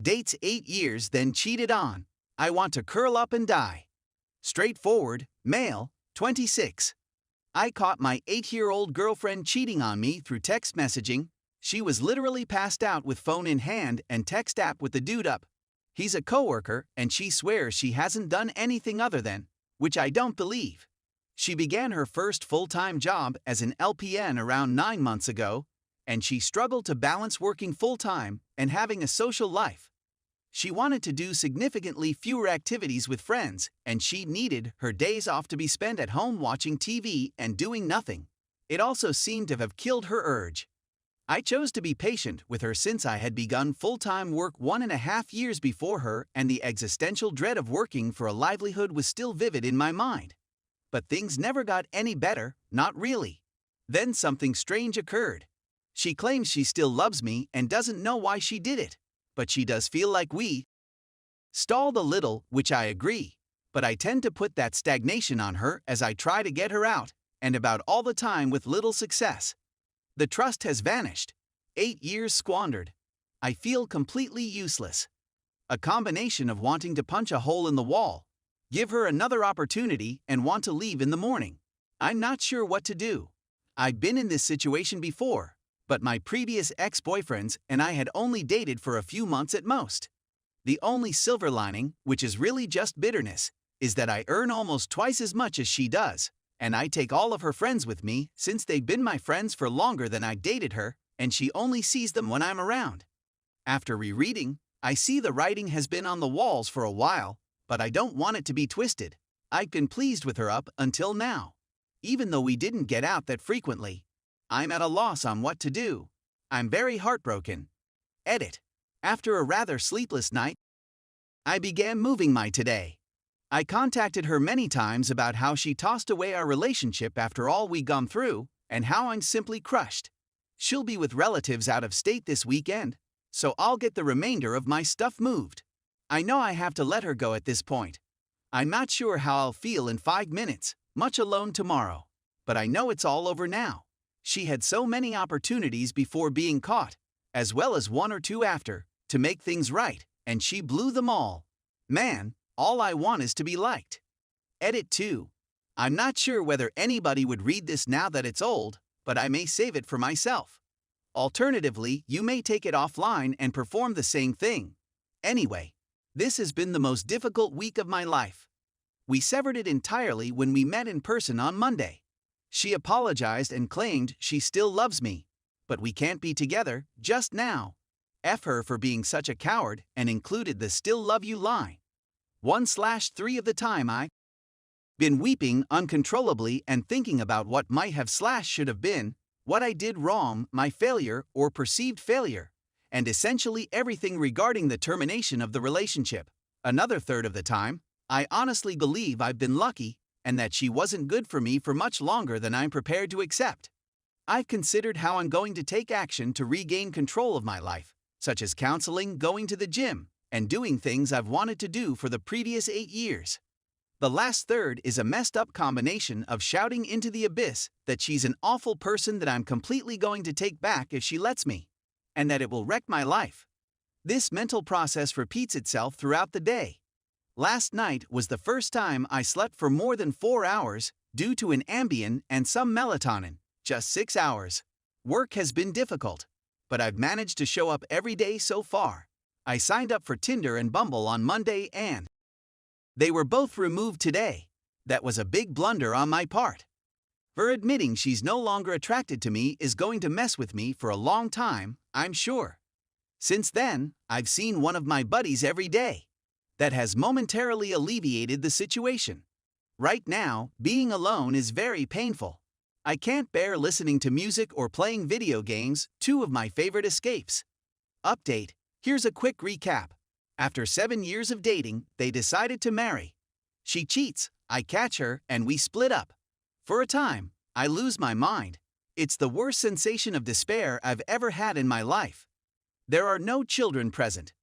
Dates 8 years, then cheated on. I want to curl up and die. Straightforward, male, 26. I caught my 8-year-old girlfriend cheating on me through text messaging. She was literally passed out with phone in hand and text app with the dude up. He's a coworker and she swears she hasn't done anything other than, which I don't believe. She began her first full-time job as an LPN around 9 months ago, and she struggled to balance working full-time and having a social life. She wanted to do significantly fewer activities with friends, and she needed her days off to be spent at home watching TV and doing nothing. It also seemed to have killed her urge. I chose to be patient with her since I had begun full-time work 1.5 years before her, and the existential dread of working for a livelihood was still vivid in my mind. But things never got any better, not really. Then something strange occurred. She claims she still loves me and doesn't know why she did it. But she does feel like we stalled a little, which I agree. But I tend to put that stagnation on her as I try to get her out, and about all the time with little success. The trust has vanished. 8 years squandered. I feel completely useless. A combination of wanting to punch a hole in the wall, give her another opportunity, and want to leave in the morning. I'm not sure what to do. I've been in this situation before, but my previous ex-boyfriends and I had only dated for a few months at most. The only silver lining, which is really just bitterness, is that I earn almost twice as much as she does, and I take all of her friends with me since they've been my friends for longer than I dated her, and she only sees them when I'm around. After rereading, I see the writing has been on the walls for a while, but I don't want it to be twisted. I've been pleased with her up until now. Even though we didn't get out that frequently, I'm at a loss on what to do. I'm very heartbroken. Edit. After a rather sleepless night, I began moving my today. I contacted her many times about how she tossed away our relationship after all we'd gone through, and how I'm simply crushed. She'll be with relatives out of state this weekend, so I'll get the remainder of my stuff moved. I know I have to let her go at this point. I'm not sure how I'll feel in 5 minutes, much alone tomorrow. But I know it's all over now. She had so many opportunities before being caught, as well as 1 or 2 after, to make things right, and she blew them all. Man, all I want is to be liked. Edit 2. I'm not sure whether anybody would read this now that it's old, but I may save it for myself. Alternatively, you may take it offline and perform the same thing. Anyway, this has been the most difficult week of my life. We severed it entirely when we met in person on Monday. She apologized and claimed she still loves me, but we can't be together just now. F her for being such a coward, and included the "still love you" line. 1/3 of the time I've been weeping uncontrollably and thinking about what might have / should have been, what I did wrong, my failure or perceived failure, and essentially everything regarding the termination of the relationship. Another third of the time, I honestly believe I've been lucky, and that she wasn't good for me for much longer than I'm prepared to accept. I've considered how I'm going to take action to regain control of my life, such as counseling, going to the gym, and doing things I've wanted to do for the previous 8 years. The last third is a messed up combination of shouting into the abyss that she's an awful person that I'm completely going to take back if she lets me, and that it will wreck my life. This mental process repeats itself throughout the day. Last night was the first time I slept for more than 4 hours due to an Ambien and some melatonin, just 6 hours. Work has been difficult, but I've managed to show up every day so far. I signed up for Tinder and Bumble on Monday and they were both removed today. That was a big blunder on my part. Her admitting she's no longer attracted to me is going to mess with me for a long time, I'm sure. Since then, I've seen one of my buddies every day. That has momentarily alleviated the situation. Right now, being alone is very painful. I can't bear listening to music or playing video games, 2 of my favorite escapes. Update. Here's a quick recap. After 7 years of dating, they decided to marry. She cheats, I catch her, and we split up. For a time, I lose my mind. It's the worst sensation of despair I've ever had in my life. There are no children present.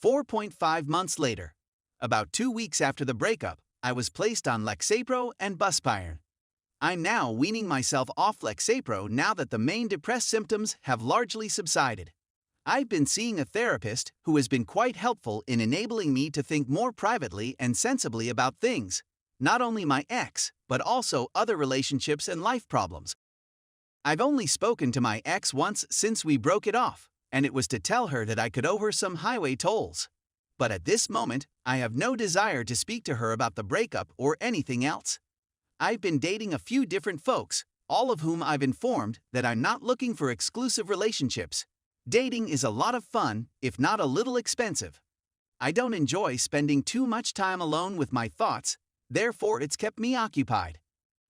4.5 months later. About 2 weeks after the breakup, I was placed on Lexapro and Buspirone. I'm now weaning myself off Lexapro now that the main depressed symptoms have largely subsided. I've been seeing a therapist who has been quite helpful in enabling me to think more privately and sensibly about things, not only my ex, but also other relationships and life problems. I've only spoken to my ex once since we broke it off, and it was to tell her that I could owe her some highway tolls. But at this moment, I have no desire to speak to her about the breakup or anything else. I've been dating a few different folks, all of whom I've informed that I'm not looking for exclusive relationships. Dating is a lot of fun, if not a little expensive. I don't enjoy spending too much time alone with my thoughts, therefore it's kept me occupied.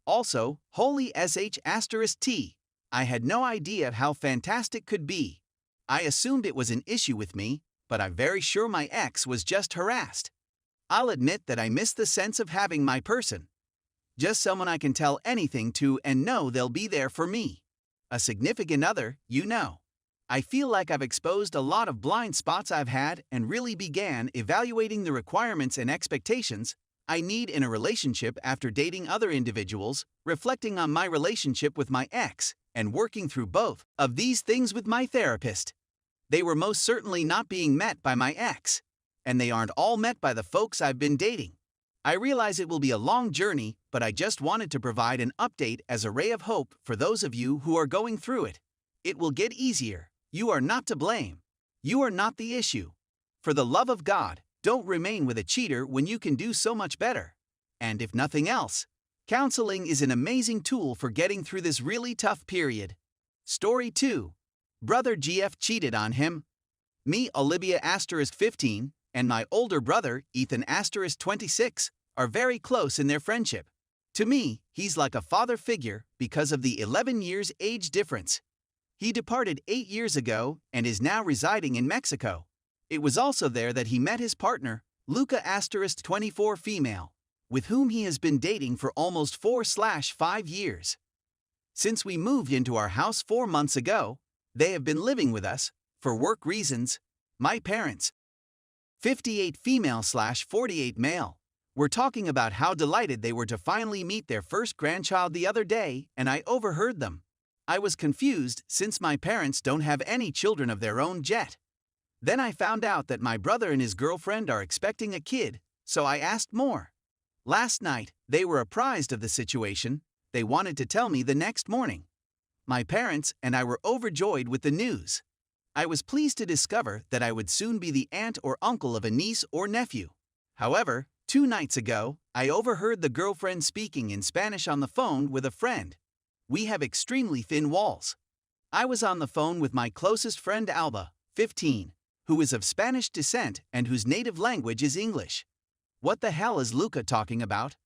Also, holy sh*t, I had no idea how fantastic could be. I assumed it was an issue with me, but I'm very sure my ex was just harassed. I'll admit that I miss the sense of having my person. Just someone I can tell anything to and know they'll be there for me. A significant other, you know. I feel like I've exposed a lot of blind spots I've had and really began evaluating the requirements and expectations I need in a relationship after dating other individuals, reflecting on my relationship with my ex, and working through both of these things with my therapist. They were most certainly not being met by my ex, and they aren't all met by the folks I've been dating. I realize it will be a long journey, but I just wanted to provide an update as a ray of hope for those of you who are going through it. It will get easier. You are not to blame. You are not the issue. For the love of God, don't remain with a cheater when you can do so much better. And if nothing else, counseling is an amazing tool for getting through this really tough period. Story 2. Brother GF cheated on him. Me, Olivia *15, and my older brother, Ethan *26, are very close in their friendship. To me, he's like a father figure because of the 11 years age difference. He departed 8 years ago and is now residing in Mexico. It was also there that he met his partner, Luca *24 female, with whom he has been dating for almost 4/5 years. Since we moved into our house 4 months ago, they have been living with us, for work reasons. My parents, 58 female/48 male, were talking about how delighted they were to finally meet their first grandchild the other day, and I overheard them. I was confused since my parents don't have any children of their own yet. Then I found out that my brother and his girlfriend are expecting a kid, so I asked more. Last night, they were apprised of the situation. They wanted to tell me the next morning. My parents and I were overjoyed with the news. I was pleased to discover that I would soon be the aunt or uncle of a niece or nephew. However, 2 nights ago, I overheard the girlfriend speaking in Spanish on the phone with a friend. We have extremely thin walls. I was on the phone with my closest friend Alba, 15, who is of Spanish descent and whose native language is English. What the hell is Luca talking about?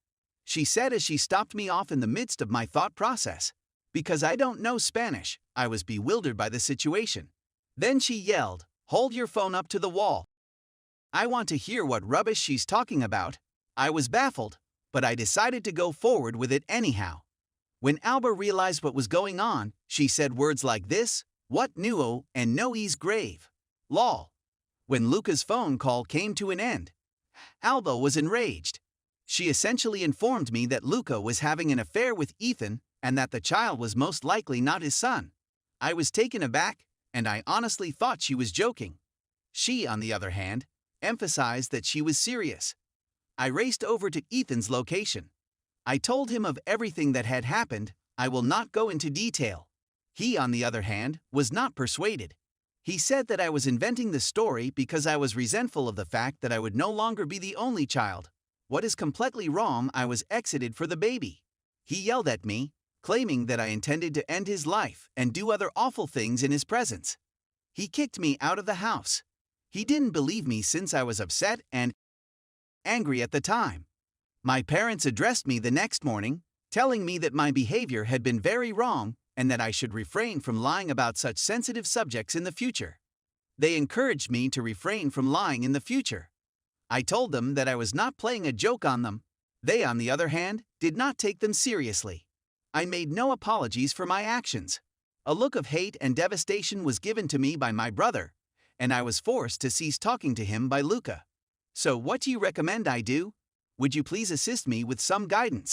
She said as she stopped me off in the midst of my thought process. Because I don't know Spanish, I was bewildered by the situation. Then she yelled, "Hold your phone up to the wall. I want to hear what rubbish she's talking about." I was baffled, but I decided to go forward with it anyhow. When Alba realized what was going on, she said words like this, "What nuo and no e's grave. Lol." When Luca's phone call came to an end, Alba was enraged. She essentially informed me that Luca was having an affair with Ethan and that the child was most likely not his son. I was taken aback, and I honestly thought she was joking. She, on the other hand, emphasized that she was serious. I raced over to Ethan's location. I told him of everything that had happened. I will not go into detail. He, on the other hand, was not persuaded. He said that I was inventing the story because I was resentful of the fact that I would no longer be the only child. What is completely wrong, I was exited for the baby. He yelled at me, claiming that I intended to end his life and do other awful things in his presence. He kicked me out of the house. He didn't believe me since I was upset and angry at the time. My parents addressed me the next morning, telling me that my behavior had been very wrong and that I should refrain from lying about such sensitive subjects in the future. They encouraged me to refrain from lying in the future. I told them that I was not playing a joke on them. They, on the other hand, did not take them seriously. I made no apologies for my actions. A look of hate and devastation was given to me by my brother, and I was forced to cease talking to him by Luca. So what do you recommend I do? Would you please assist me with some guidance?